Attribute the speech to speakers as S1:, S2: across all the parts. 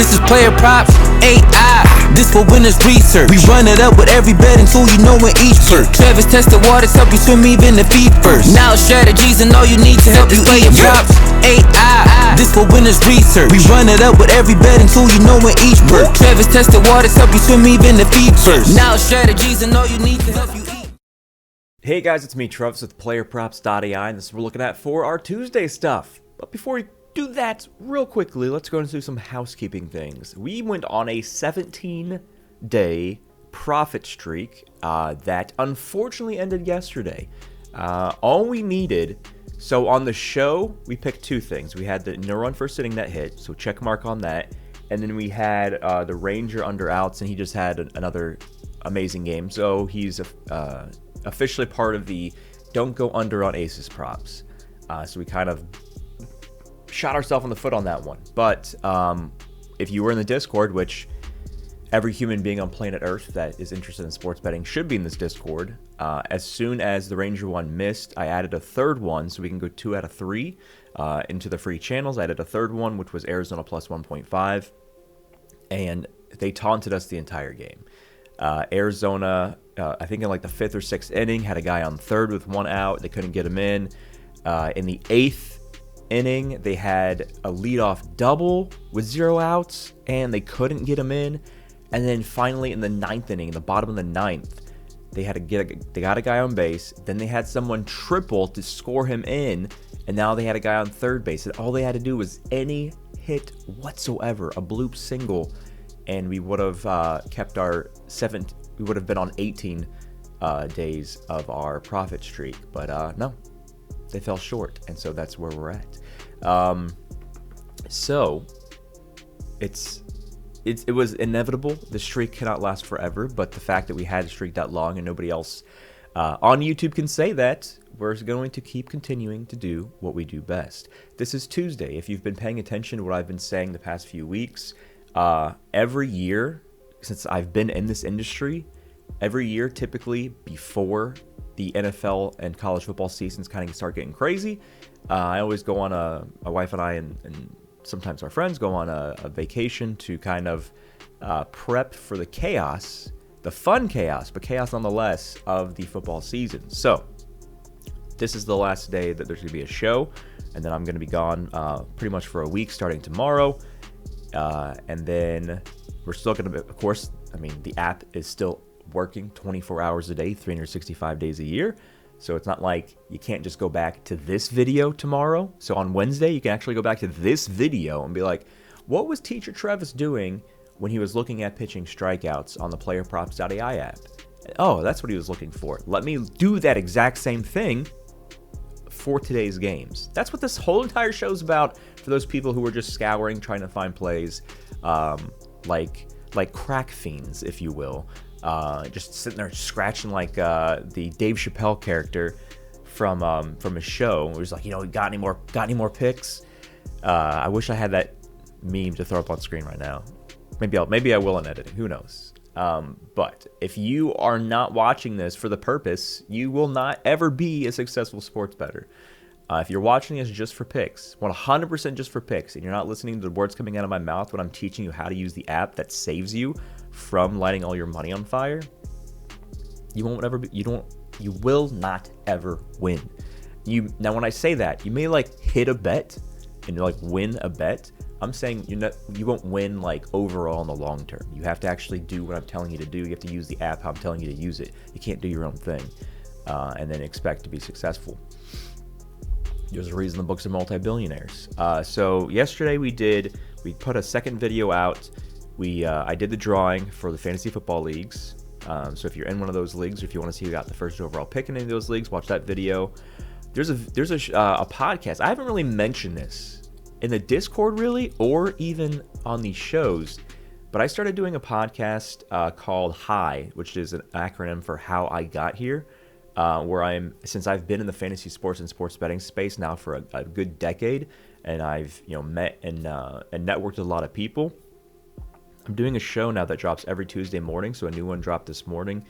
S1: This is PlayerProps.ai. This for winners research. We run it up with every betting tool you know in each perk. Travis tested waters, help you swim even the feet first. Now strategies and all you need to help you PlayerProps.ai. This for winners research. We run it up with every betting tool you know in each perk. Travis tested waters, help you swim even the feet first. Now strategies and all you need to help you eat.
S2: Hey guys, it's me, Travis with PlayerProps.ai, and this is what we're looking at for our Tuesday stuff. But before we do that, real quickly, let's go into some housekeeping things. We went on a 17-day profit streak that unfortunately ended yesterday. All we needed, so on the show, we picked two things. We had the no run first inning that hit, so check mark on that. And then we had the Ranger under outs, and he just had another amazing game. So he's officially part of the don't go under on aces props. So we kind of shot ourselves in the foot on that one. But if you were in the Discord, which every human being on planet Earth that is interested in sports betting should be in this Discord, as soon as the Ranger one missed, I added a third one so we can go 2 out of 3 into the free channels. I added a third one, which was Arizona plus 1.5, and they taunted us the entire game. Arizona, I think in like the 5th or 6th inning, had a guy on third with 1 out. They couldn't get him in. In the 8th inning, they had a leadoff double with 0 outs, and they couldn't get him in. And then finally in the 9th inning, the bottom of the 9th, they got a guy on base. Then they had someone triple to score him in, and now they had a guy on third base. And all they had to do was any hit whatsoever, a bloop single, and we would have kept our we would have been on 18 days of our profit streak. But no, they fell short, and so that's where we're at. So it was inevitable. The streak cannot last forever, but the fact that we had a streak that long and nobody else on YouTube can say that, we're going to keep continuing to do what we do best. This is Tuesday. If you've been paying attention to what I've been saying the past few weeks, every year since I've been in this industry, every year typically before the NFL and college football seasons kind of start getting crazy, I always go on my wife and I and sometimes our friends go on a vacation to kind of prep for the chaos, the fun chaos, but chaos nonetheless, of the football season. So this is the last day that there's going to be a show, and then I'm going to be gone pretty much for a week starting tomorrow. And then we're still going to, of course, I mean, the app is still working 24 hours a day, 365 days a year. So it's not like you can't just go back to this video tomorrow. So on Wednesday, you can actually go back to this video and be like, what was Teacher Travis doing when he was looking at pitching strikeouts on the PlayerProps.ai app? Oh, that's what he was looking for. Let me do that exact same thing for today's games. That's what this whole entire show is about for those people who are just scouring, trying to find plays, like crack fiends, if you will. Just sitting there scratching like the Dave Chappelle character from his show. It was like, got any more picks? I wish I had that meme to throw up on screen right now. Maybe I will in editing. Who knows? But if you are not watching this for the purpose, you will not ever be a successful sports bettor. If you're watching this just for picks, 100% just for picks, and you're not listening to the words coming out of my mouth when I'm teaching you how to use the app that saves you from lighting all your money on fire, you will not ever win. Now when I say that, you may hit a bet and win a bet. I'm saying you won't win overall in the long term. You have to actually do what I'm telling you to do. You have to use the app how I'm telling you to use it. You can't do your own thing and then expect to be successful. There's a reason the books are multi-billionaires. So yesterday we put a second video out. I did the drawing for the fantasy football leagues. So if you're in one of those leagues, or if you want to see who got the first overall pick in any of those leagues, watch that video. There's a podcast. I haven't really mentioned this in the Discord really, or even on these shows, but I started doing a podcast called HI, which is an acronym for How I Got Here. Where since I've been in the fantasy sports and sports betting space now for a good decade, and I've met and networked with a lot of people. I'm doing a show now that drops every Tuesday morning, so a new one dropped this morning,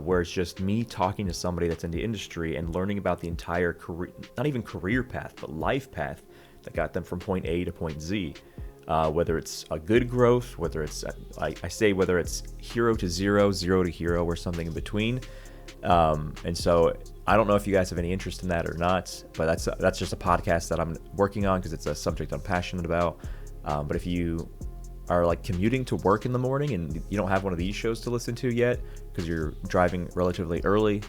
S2: where it's just me talking to somebody that's in the industry and learning about the entire career, not even career path, but life path that got them from point A to point Z. whether it's a good growth, whether it's, I say whether it's hero to zero, zero to hero, or something in between. And so I don't know if you guys have any interest in that or not, but that's just a podcast that I'm working on because it's a subject I'm passionate about. But if you are like commuting to work in the morning and you don't have one of these shows to listen to yet because you're driving relatively early,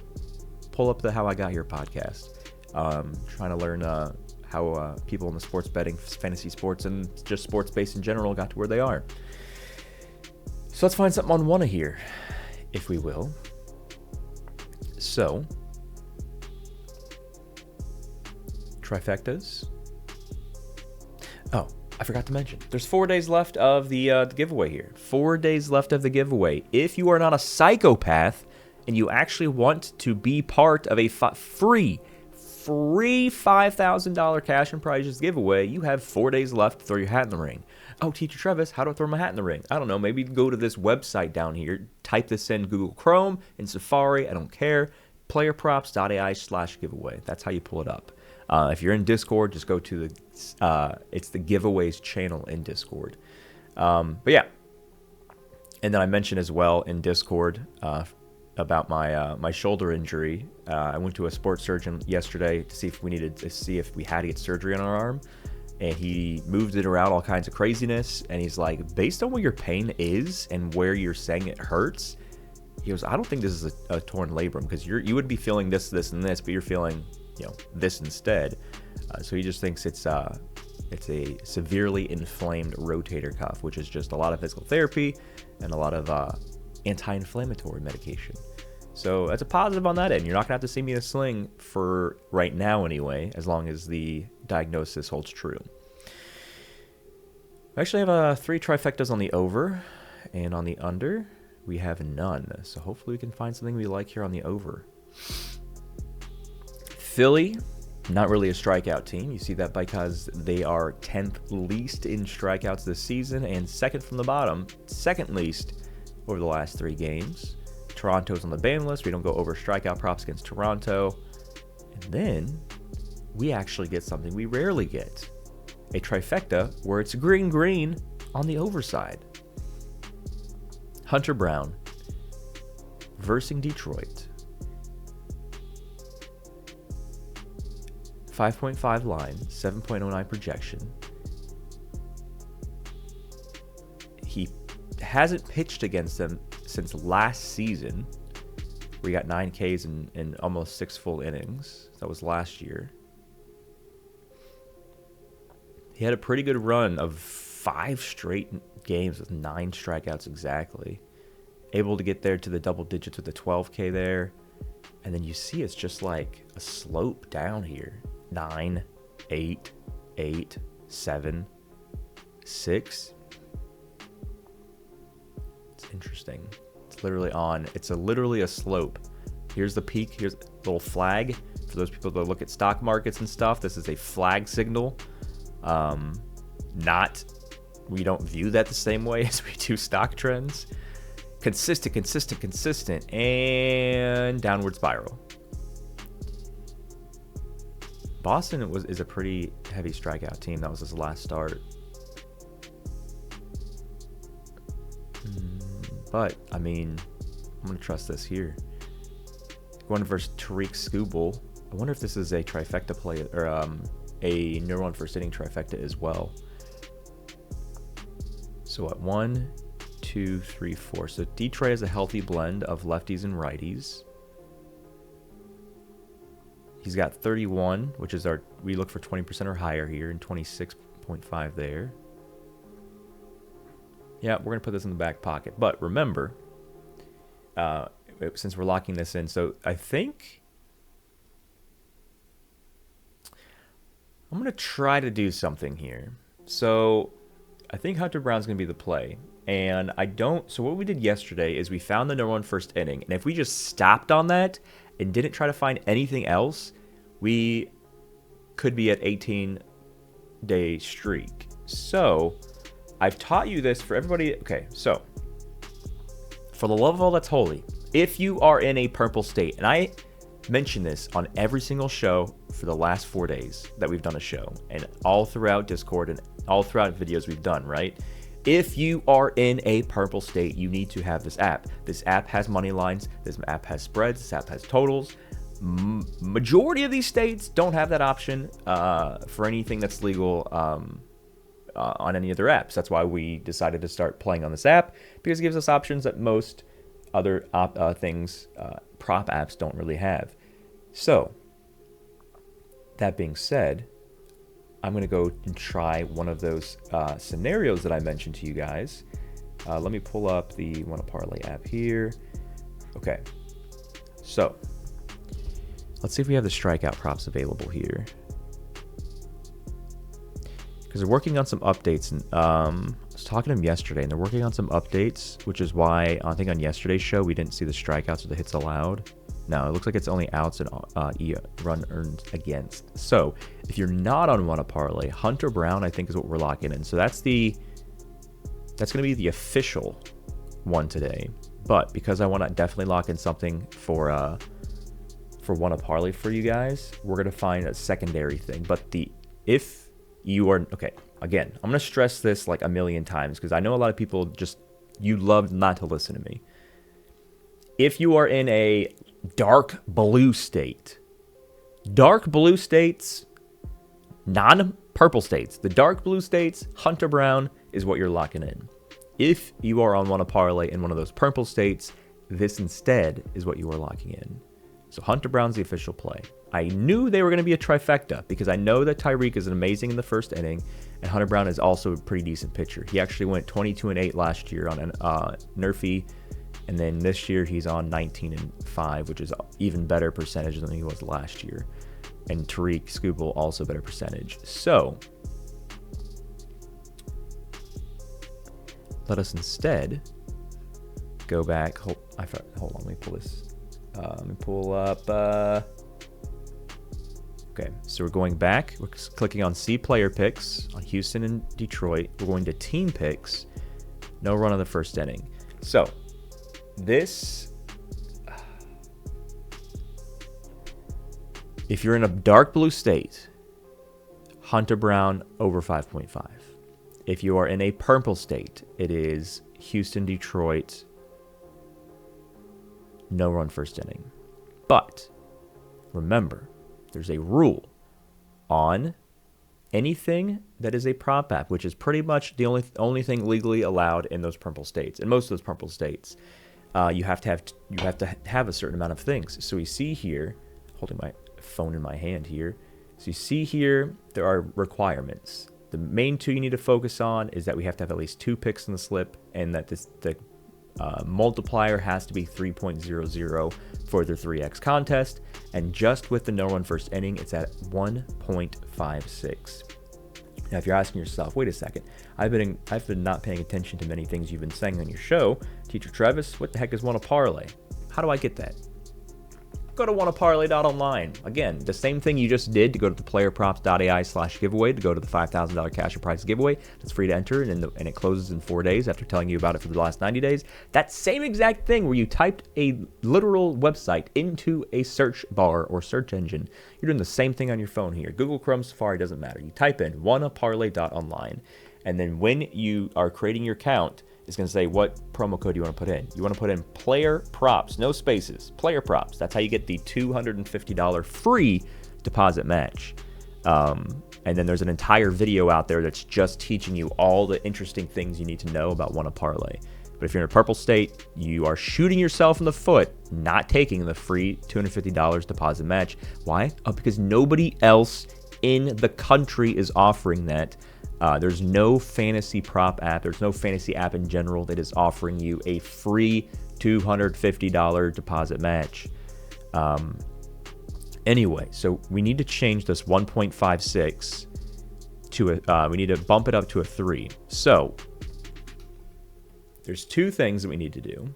S2: pull up the How I Got Here podcast. Trying to learn how people in the sports betting, fantasy sports, and just sports based in general got to where they are. So let's find something on Wanna here, if we will. So, trifectas. Oh, I forgot to mention, there's 4 days left of the giveaway here. 4 days left of the giveaway. If you are not a psychopath and you actually want to be part of a free $5,000 cash and prizes giveaway, you have 4 days left to throw your hat in the ring. Oh, Teacher Travis, how do I throw my hat in the ring? I don't know. Maybe go to this website down here, type this in Google Chrome, in Safari, I don't care, PlayerProps.ai/giveaway. That's how you pull it up. If you're in Discord, just go to it's the giveaways channel in Discord. But yeah. And then I mentioned as well in Discord about my shoulder injury. I went to a sports surgeon yesterday to see if we had to get surgery on our arm, and he moved it around all kinds of craziness. And he's like, based on where your pain is and where you're saying it hurts, he goes, I don't think this is a torn labrum because you would be feeling this, and this, but you're feeling this instead. So he just thinks it's a severely inflamed rotator cuff, which is just a lot of physical therapy and a lot of anti-inflammatory medication. So that's a positive on that end. You're not gonna have to see me in a sling for right now anyway, as long as the diagnosis holds true. I actually have 3 trifectas on the over, and on the under we have none. So hopefully we can find something we like here on the over. Philly, not really a strikeout team. You see that because they are 10th least in strikeouts this season and second from the bottom, second least over the last 3 games. Toronto's on the ban list. We don't go over strikeout props against Toronto. And then we actually get something we rarely get. A trifecta where it's green on the over side. Hunter Brown versus Detroit. 5.5 line, 7.09 projection. He hasn't pitched against them since last season. We got 9 Ks in almost 6 full innings. That was last year. He had a pretty good run of 5 straight games with 9 strikeouts exactly. Able to get there to the double digits with the 12K there. And then you see it's just like a slope down here. 9, 8, 8, 7, 6. It's interesting. It's literally a slope. Here's the peak. Here's a little flag. For those people that look at stock markets and stuff, this is a flag signal. We don't view that the same way as we do stock trends. Consistent, and downward spiral. Boston is a pretty heavy strikeout team. That was his last start. But, I mean, I'm going to trust this here. Going versus Tariq Skubal. I wonder if this is a trifecta play, or a number 1 first inning trifecta as well. So at 1, 2, 3, 4. So Detroit has a healthy blend of lefties and righties. He's got 31, which is we look for 20% or higher here, and 26.5 there. Yeah, we're going to put this in the back pocket. But remember, since we're locking this in, so I think I'm going to try to do something here. So I think Hunter Brown's going to be the play. And so what we did yesterday is we found the number 1 first inning. And if we just stopped on that and didn't try to find anything else, we could be at 18-day streak. So I've taught you this for everybody. Okay, so for the love of all that's holy, if you are in a purple state, and I mention this on every single show for the last 4 days that we've done a show, and all throughout Discord and all throughout videos we've done, right? If you are in a purple state, you need to have this app. This app has money lines. This app has spreads. This app has totals. Majority of these states don't have that option for anything that's legal on any other apps. That's why we decided to start playing on this app, because it gives us options that most other prop apps don't really have. So, that being said, I'm going to go and try one of those scenarios that I mentioned to you guys. Let me pull up the WannaParlay app here. Okay, so let's see if we have the strikeout props available here. Because they're working on some updates. And I was talking to them yesterday, and they're working on some updates, which is why I think on yesterday's show we didn't see the strikeouts or the hits allowed. No, it looks like it's only outs and run earned against. So if you're not on WannaParlay, Hunter Brown I think is what we're locking in. So that's going to be the official one today. But because I want to definitely lock in something for WannaParlay for you guys, we're going to find a secondary thing. But if you are okay, again, I'm going to stress this like a million times because I know a lot of people you love not to listen to me. If you are in a dark blue states, non-purple states, the dark blue states, Hunter Brown is what you're locking in. If you are on WannaParlay in one of those purple states, this instead is what you are locking in. So Hunter Brown's the official play. I knew they were going to be a trifecta because I know that Tyreek is amazing in the first inning, and Hunter Brown is also a pretty decent pitcher. He actually went 22-8 last year on Nerfy. And then this year he's on 19-5, which is even better percentage than he was last year. And Tariq Skubal also better percentage. So let us instead go back. Hold on, let me pull this. Let me pull up. Okay, so we're going back. We're clicking on See Player Picks on Houston and Detroit. We're going to Team Picks. No run on the first inning. So if you're in a dark blue state, Hunter Brown over 5.5. If you are in a purple state, it is Houston, Detroit, no run first inning. But remember, there's a rule on anything that is a prop app, which is pretty much the only thing legally allowed in those purple states. In most of those purple states, you have to have a certain amount of things. So we see here, holding my phone in my hand here. So you see here, there are requirements. The main two you need to focus on is that we have to have at least 2 picks in the slip, and that the multiplier has to be 3.00 for the 3x contest. And just with the no run first inning, it's at 1.56. Now, if you're asking yourself, wait a second, I've been not paying attention to many things you've been saying on your show, Teacher Travis. What the heck is WannaParlay? How do I get that? Go to WannaParlay.online. Again, the same thing you just did to go to the PlayerProps.ai/giveaway to go to the $5,000 cash or prize giveaway. That's free to enter, and it closes in 4 days after telling you about it for the last 90 days. That same exact thing where you typed a literal website into a search bar or search engine. You're doing the same thing on your phone here. Google, Chrome, Safari, doesn't matter. You type in WannaParlay.online, and then when you are creating your account, it's going to say what promo code you want to put in. You want to put in PlayerProps, no spaces, PlayerProps. That's how you get the $250 free deposit match. And then there's an entire video out there that's just teaching you all the interesting things you need to know about WannaParlay. But if you're in a purple state, you are shooting yourself in the foot, not taking the free $250 deposit match. Why? Because nobody else in the country is offering that. There's no fantasy prop app. There's no fantasy app in general that is offering you a free $250 deposit match. Anyway, so we need to change this 1.56 to we need to bump it up to a 3. So there's 2 things that we need to do.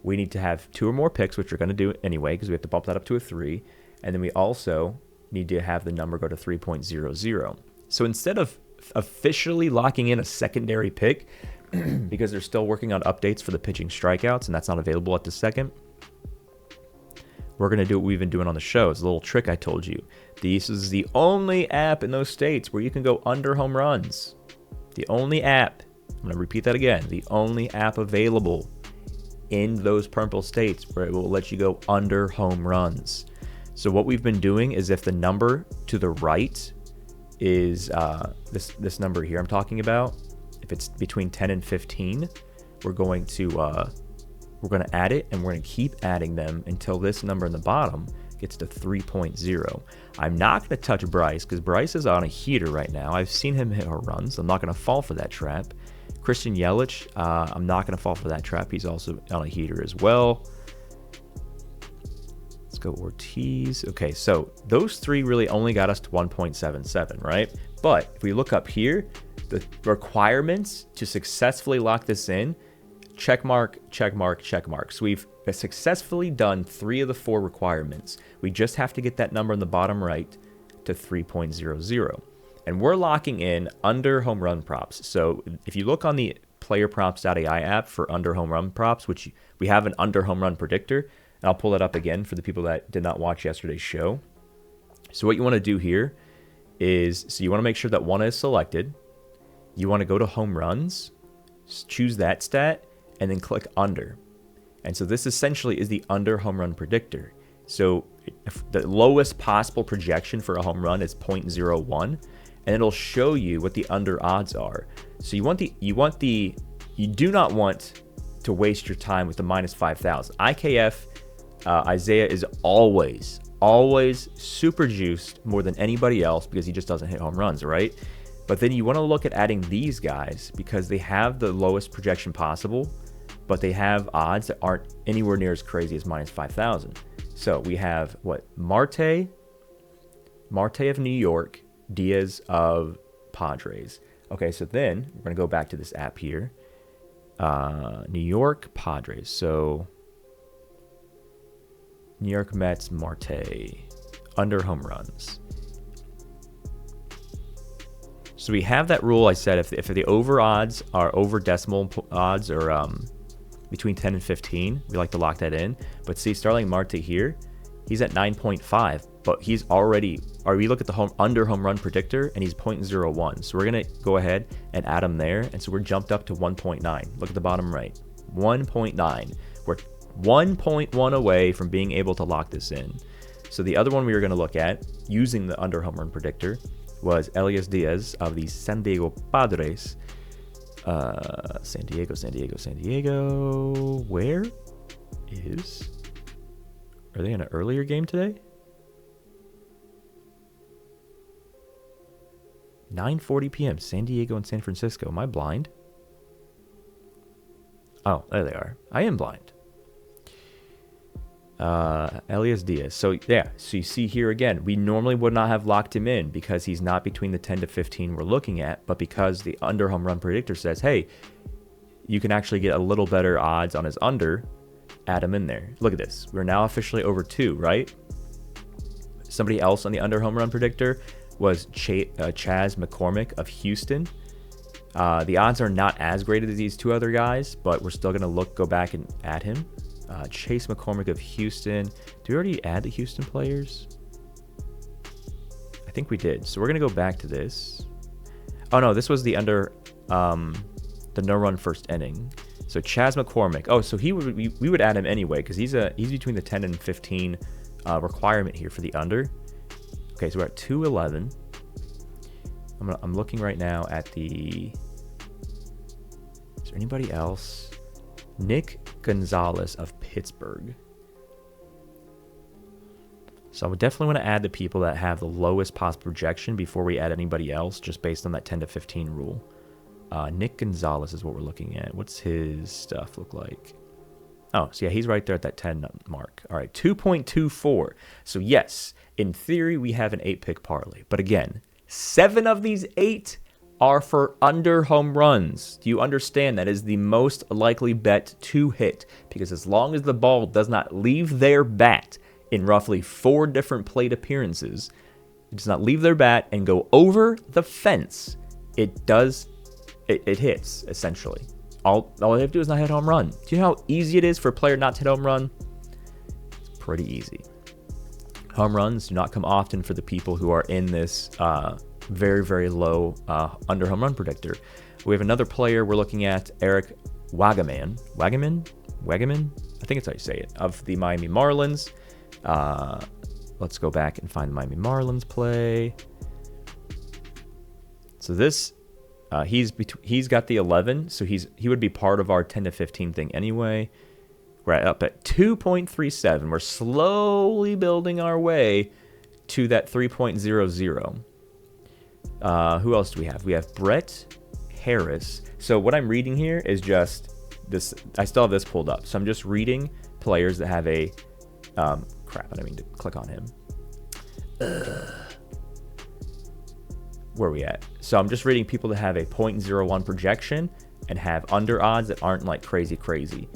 S2: We need to have 2 or more picks, which we're going to do anyway because we have to bump that up to a 3. And then we also need to have the number go to 3.00. So instead of officially locking in a secondary pick because they're still working on updates for the pitching strikeouts, and that's not available at the second, we're going to do what we've been doing on the show. It's a little trick I told you. This is the only app in those states where you can go under home runs. The only app, I'm going to repeat that again, the only app available in those purple states where it will let you go under home runs. So what we've been doing is if the number to the right is this number here I'm talking about, if it's between 10 and 15, we're going to add it, and we're going to keep adding them until this number in the bottom gets to 3.0. I'm not going to touch Bryce because Bryce is on a heater right now. I've seen him hit home runs. I'm not going to fall for that trap. Christian Yelich, I'm not going to fall for that trap. He's also on a heater as well. Let's go Ortiz. Okay, so those three really only got us to 1.77, right? But if we look up here, the requirements to successfully lock this in, check mark, check mark, check mark. So we've successfully done 3 of the 4 requirements. We just have to get that number in the bottom right to 3.00. And we're locking in under home run props. So if you look on the PlayerProps.ai app for under home run props, which we have an under home run predictor, and I'll pull that up again for the people that did not watch yesterday's show. So what you want to do here is, so you want to make sure that one is selected. You want to go to home runs, choose that stat, and then click under. And so this essentially is the under home run predictor. So if the lowest possible projection for a home run is 0.01, and it'll show you what the under odds are. So you do not want to waste your time with the minus 5,000. IKF Isaiah is always super juiced more than anybody else because he just doesn't hit home runs, right? But then you want to look at adding these guys because they have the lowest projection possible, but they have odds that aren't anywhere near as crazy as minus 5,000. So we have what? Marte of New York, Diaz of Padres. Okay, so then we're going to go back to this app here. New York, Padres. So New York Mets, Marte, under home runs. So we have that rule I said, if the over odds are over decimal odds or between 10 and 15, we like to lock that in. But see, Starling Marte here, he's at 9.5, but he's already, or we look at the under home run predictor and he's 0.01. So we're going to go ahead and add him there. And so we're jumped up to 1.9. Look at the bottom right, 1.9. We're 1.1 away from being able to lock this in. So the other one we were going to look at using the under home run predictor was Elias Diaz of the San Diego Padres. San Diego. Where is... Are they in an earlier game today? 9:40 p.m. San Diego and San Francisco. Am I blind? Oh, there they are. I am blind. Elias Diaz. So yeah, so you see here again, we normally would not have locked him in because he's not between the 10 to 15 we're looking at, but because the under home run predictor says, hey, you can actually get a little better odds on his under, add him in there. Look at this. We're now officially over 2, right? Somebody else on the under home run predictor was Chas McCormick of Houston. The odds are not as great as these 2 other guys, but we're still going to go back and add him. Chas McCormick of Houston. Did we already add the Houston players? I think we did. So we're going to go back to this. Oh, no, this was the under the no-run first inning. So Chas McCormick. Oh, so we would add him anyway because he's between the 10 and 15 requirement here for the under. Okay, so we're at 211. I'm looking right now at the... Is there anybody else? Nick Gonzalez of Pittsburgh. So I would definitely want to add the people that have the lowest possible projection before we add anybody else, just based on that 10 to 15 rule. Nick Gonzalez is what we're looking at. What's his stuff look like? Oh, so yeah, he's right there at that 10 mark. All right, 2.24. So yes, in theory, we have an 8-pick parlay. But again, 7 of these 8 are for under home runs. Do you understand that is the most likely bet to hit? Because as long as the ball does not leave their bat in roughly 4 different plate appearances, it does not leave their bat and go over the fence, it hits, essentially. All they have to do is not hit home run. Do you know how easy it is for a player not to hit home run? It's pretty easy. Home runs do not come often for the people who are in this very, very low under home run predictor. We have another player we're looking at, Eric Wagaman. Wagaman? I think it's how you say it, of the Miami Marlins. Let's go back and find the Miami Marlins play. So this, he's got the 11, so he would be part of our 10 to 15 thing anyway. We're up at 2.37. We're slowly building our way to that 3.00. Who else do we have? We have Brett Harris. So what I'm reading here is just this. I still have this pulled up. So I'm just reading players that have a... crap, I didn't mean to click on him. Where are we at? So I'm just reading people that have a 0.01 projection and have under odds that aren't like crazy.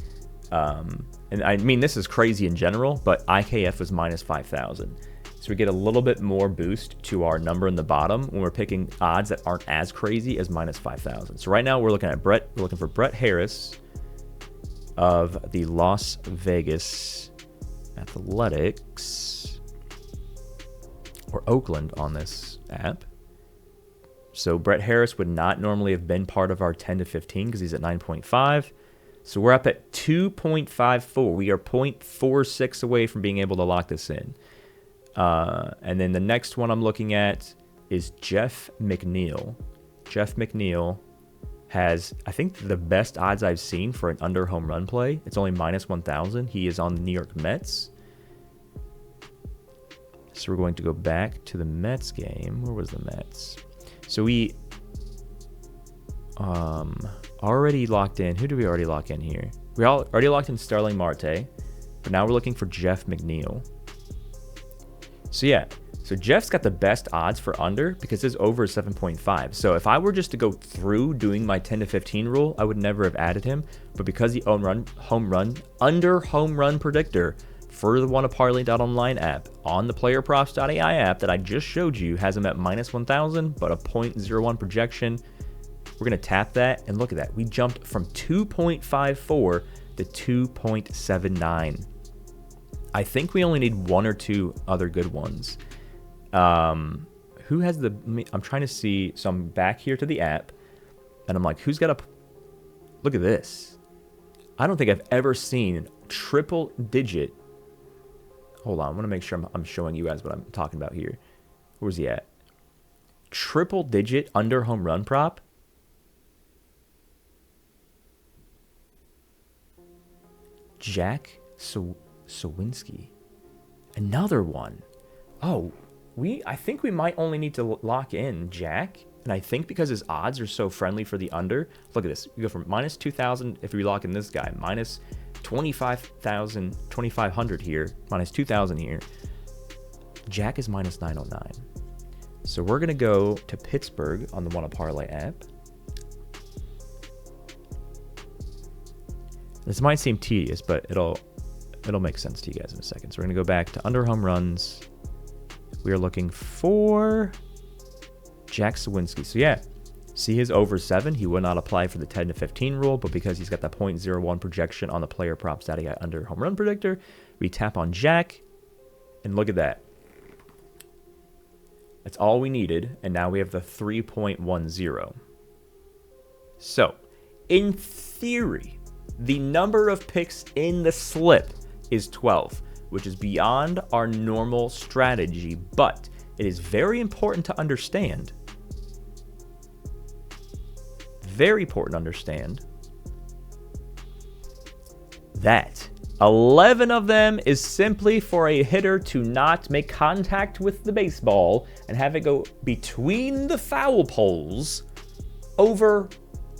S2: And I mean, this is crazy in general, but IKF was minus 5,000. So we get a little bit more boost to our number in the bottom when we're picking odds that aren't as crazy as minus 5,000. So right now we're looking for Brett Harris of the Las Vegas Athletics, or Oakland on this app. So Brett Harris would not normally have been part of our 10 to 15 because he's at 9.5. So we're up at 2.54. We are 0.46 away from being able to lock this in. And then the next one I'm looking at is Jeff McNeil. Jeff McNeil has, I think, the best odds I've seen for an under home run play. It's only minus 1,000. He is on the New York Mets. So we're going to go back to the Mets game. Where was the Mets? So we already locked in. Who do we already lock in here? We already locked in Starling Marte, but now we're looking for Jeff McNeil. So yeah, so Jeff's got the best odds for under because his over is 7.5. So if I were just to go through doing my 10 to 15 rule, I would never have added him. But because the under home run predictor for the WannaParlay.online app on the PlayerProps.ai app that I just showed you has him at minus 1,000, but a 0.01 projection. We're going to tap that, and look at that. We jumped from 2.54 to 2.79. I think we only need one or two other good ones. Who has the... I'm trying to see. So I'm back here to the app, and I'm like, who's got a... Look at this. I don't think I've ever seen triple digit... Hold on. I want to make sure I'm showing you guys what I'm talking about here. Where's he at? Triple digit under home run prop. Jack Sawinski. Another one. Oh, I think we might only need to lock in Jack. And I think because his odds are so friendly for the under. Look at this. We go from minus 2,000 if we lock in this guy. Minus 2,500 here. Minus 2,000 here. Jack is minus 909. So we're going to go to Pittsburgh on the WannaParlay app. This might seem tedious, but it'll make sense to you guys in a second. So we're going to go back to under home runs. We are looking for Jack Sawinski. So yeah, see his over 7. He would not apply for the 10 to 15 rule, but because he's got the 0.01 projection on the PlayerProps.ai under home run predictor, we tap on Jack, and look at that. That's all we needed, and now we have the 3.10. So, in theory, the number of picks in the slip is 12, which is beyond our normal strategy, but it is very important to understand. Very important to understand that 11 of them is simply for a hitter to not make contact with the baseball and have it go between the foul poles over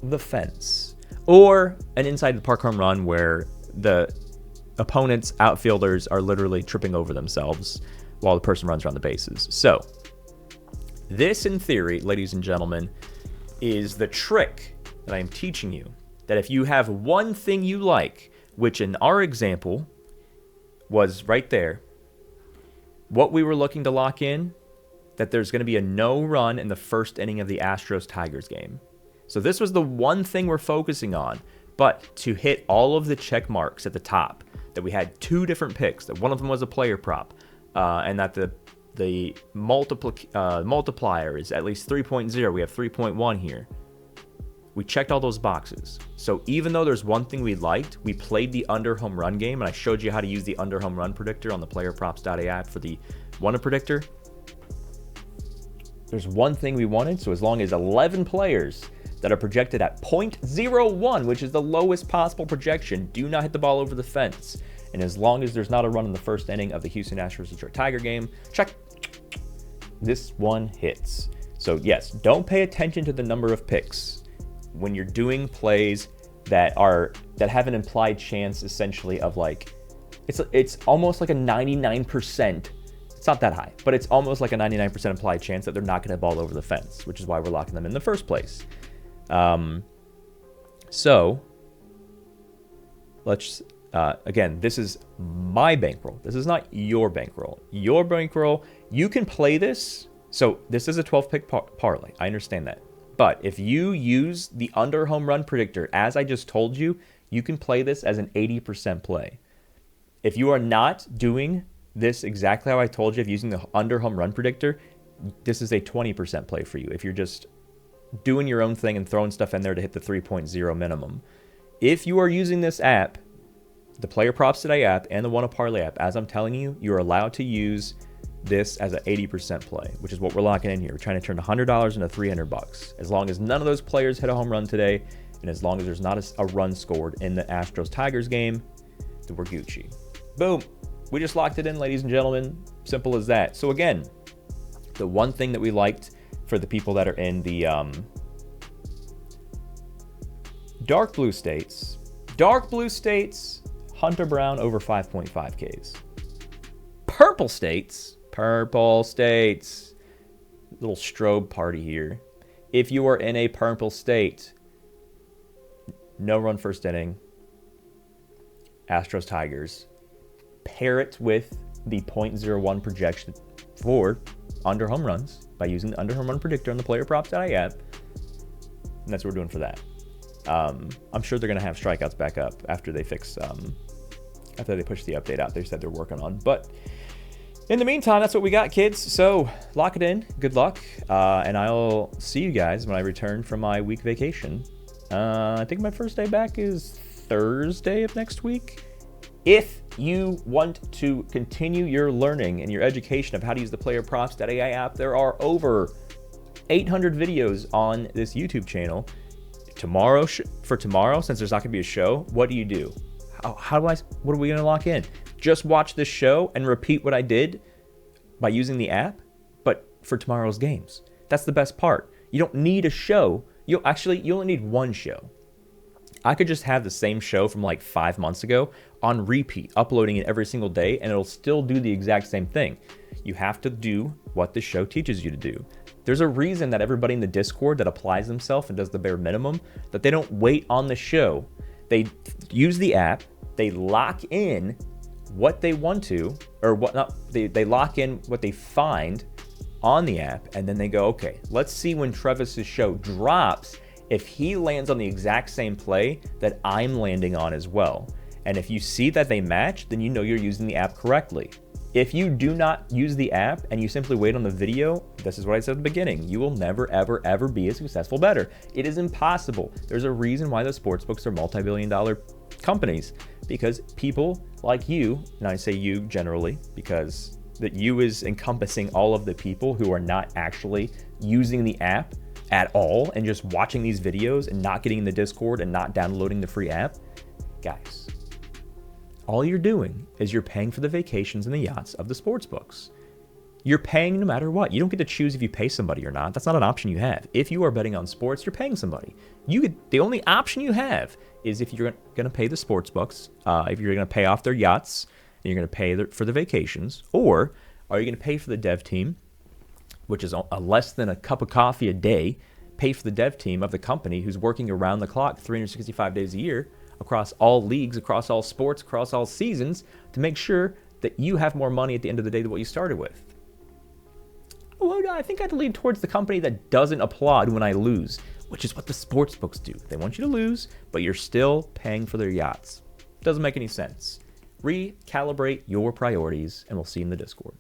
S2: the fence, or an inside the park home run where the opponent's outfielders are literally tripping over themselves while the person runs around the bases. So this, in theory, ladies and gentlemen, is the trick that I'm teaching you, that if you have one thing you like, which in our example was right there, what we were looking to lock in, that there's going to be a no run in the first inning of the Astros-Tigers game. So this was the one thing we're focusing on, but to hit all of the check marks at the top, that we had 2 different picks, that one of them was a player prop, and that the The multiplier is at least 3.0. We have 3.1 here. We checked all those boxes. So even though there's one thing we liked, we played the under home run game, and I showed you how to use the under home run predictor on the PlayerProps.ai app for the Wanna predictor. There's one thing we wanted, so as long as 11 players that are projected at 0.01, which is the lowest possible projection, do not hit the ball over the fence. And as long as there's not a run in the first inning of the Houston Astros Detroit Tiger game, check, this one hits. So yes, don't pay attention to the number of picks when you're doing plays that have an implied chance essentially of like, it's almost like a 99%. It's not that high, but it's almost like a 99% implied chance that they're not going to ball over the fence, which is why we're locking them in the first place. So let's, again, this is my bankroll. This is not your bankroll. Your bankroll, you can play this. So this is a 12-pick parlay. I understand that. But if you use the under home run predictor, as I just told you, you can play this as an 80% play. If you are not doing this exactly how I told you, if using the under home run predictor, this is a 20% play for you. If you're just doing your own thing and throwing stuff in there to hit the 3.0 minimum. If you are using this app, the PlayerProps.ai app and the WannaParlay app, as I'm telling you, you're allowed to use this as an 80% play, which is what we're locking in here. We're trying to turn $100 into $300. As long as none of those players hit a home run today, and as long as there's not a run scored in the Astros-Tigers game, then we're Gucci. Boom. We just locked it in, ladies and gentlemen. Simple as that. So again, the one thing that we liked for the people that are in the dark blue states, Hunter Brown over 5.5 Ks. Purple states, little strobe party here. If you are in a purple state, no run first inning, Astros Tigers, pair it with the 0.01 projection for under home runs by using the under home run predictor on the PlayerProps.ai app, and that's what we're doing for that. I'm sure they're going to have strikeouts back up after they fix, after they push the update out. They said they're working on, but in the meantime, that's what we got, kids. So lock it in. Good luck, and I'll see you guys when I return from my week vacation. I think my first day back is Thursday of next week. If you want to continue your learning and your education of how to use the PlayerProps.ai app, there are over 800 videos on this YouTube channel. For tomorrow, since there's not going to be a show, what do? What are we going to lock in? Just watch this show and repeat what I did by using the app, but for tomorrow's games. That's the best part. You don't need a show. You only need one show. I could just have the same show from like 5 months ago on repeat, uploading it every single day, and it'll still do the exact same thing. You have to do what the show teaches you to do. There's a reason that everybody in the Discord that applies themselves and does the bare minimum, that they don't wait on the show. They use the app, they lock in what they want to, or whatnot. They lock in what they find on the app, and then they go, okay, let's see when Travis's show drops, if he lands on the exact same play that I'm landing on as well. And if you see that they match, then you know you're using the app correctly. If you do not use the app and you simply wait on the video, this is what I said at the beginning, you will never, ever, ever be a successful bettor. It is impossible. There's a reason why the sportsbooks are multi-billion-dollar companies, because people like you, and I say you generally, because that you is encompassing all of the people who are not actually using the app at all and just watching these videos and not getting in the Discord and not downloading the free app. Guys, all you're doing is you're paying for the vacations and the yachts of the sports books. You're paying no matter what. You don't get to choose if you pay somebody or not. That's not an option you have. If you are betting on sports, you're paying somebody. The only option you have is if you're going to pay the sports books, if you're going to pay off their yachts, and you're going to pay for the vacations, or are you going to pay for the dev team, which is a less than a cup of coffee a day, pay for the dev team of the company who's working around the clock 365 days a year across all leagues, across all sports, across all seasons to make sure that you have more money at the end of the day than what you started with. Well, I think I'd lean towards the company that doesn't applaud when I lose, which is what the sports books do. They want you to lose, but you're still paying for their yachts. Doesn't make any sense. Recalibrate your priorities, and we'll see you in the Discord.